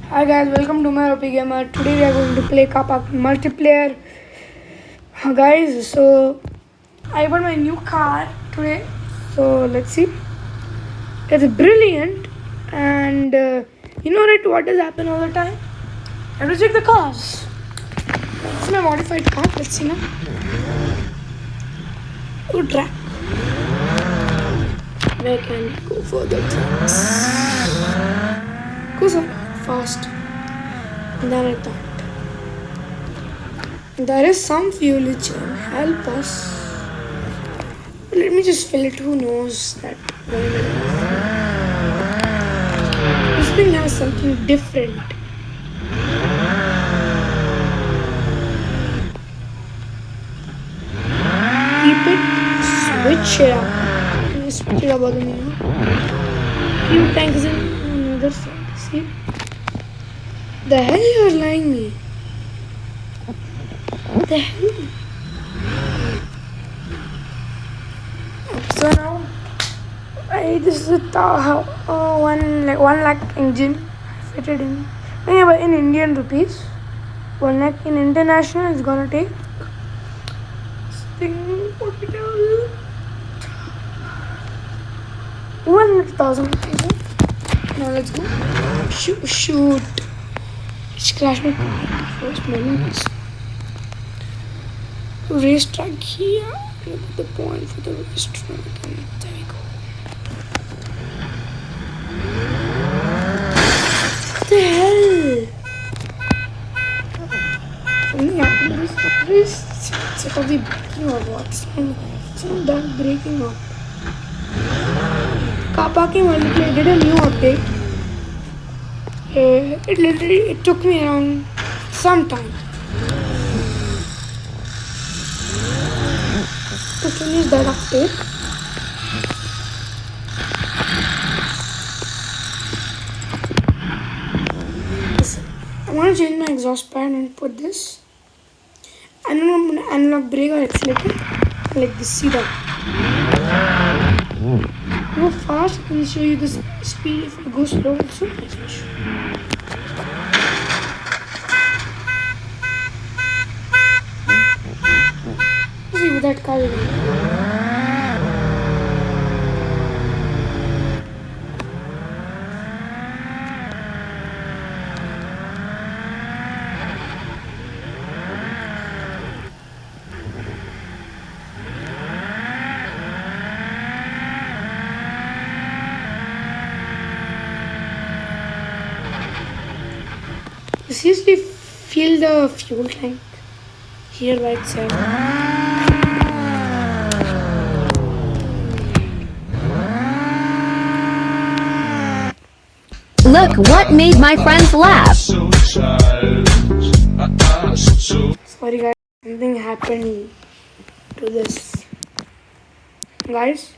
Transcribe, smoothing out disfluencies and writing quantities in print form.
Hi guys, welcome to my OP Gamer. Today we are going to play Kapak multiplayer. Guys, so I bought my new car today. So let's see. It's brilliant, and you know right what does happen all the time? I have to check the cars. It's my modified car. Let's see now. Oh, track. Where can we go for the tracks? Go so fast. Than I thought. There is some fuel which can help us. Let me just fill it. Who knows that? This thing has something different. Keep it. Switch it up. Switch it up on the menu. Few tanks in another side. See? The hell you are lying me? The hell? So now, this is a one lakh engine fitted in. Anyway, in Indian rupees, 1 lakh in international is gonna take. What we tell? 100,000 rupees. Now let's go. Shoot. It's crashed my car. First moment. Racetrack here. Put the point for the racetrack. And there we go. What the hell? Something happened to this set of the braking or what? Some dark breaking up. Car parking multiplayer did a new update. It took me around some time to finish that update. Listen, I want to change my exhaust pan and put this. And then I'm going to analog brake or accelerator like this. See that? Go fast. I can show you the speed. If I go slow also, I can show you. See with that car. You seriously feel the fuel tank here right side. Look what made my friends laugh. Sorry guys, something happened to this. Guys,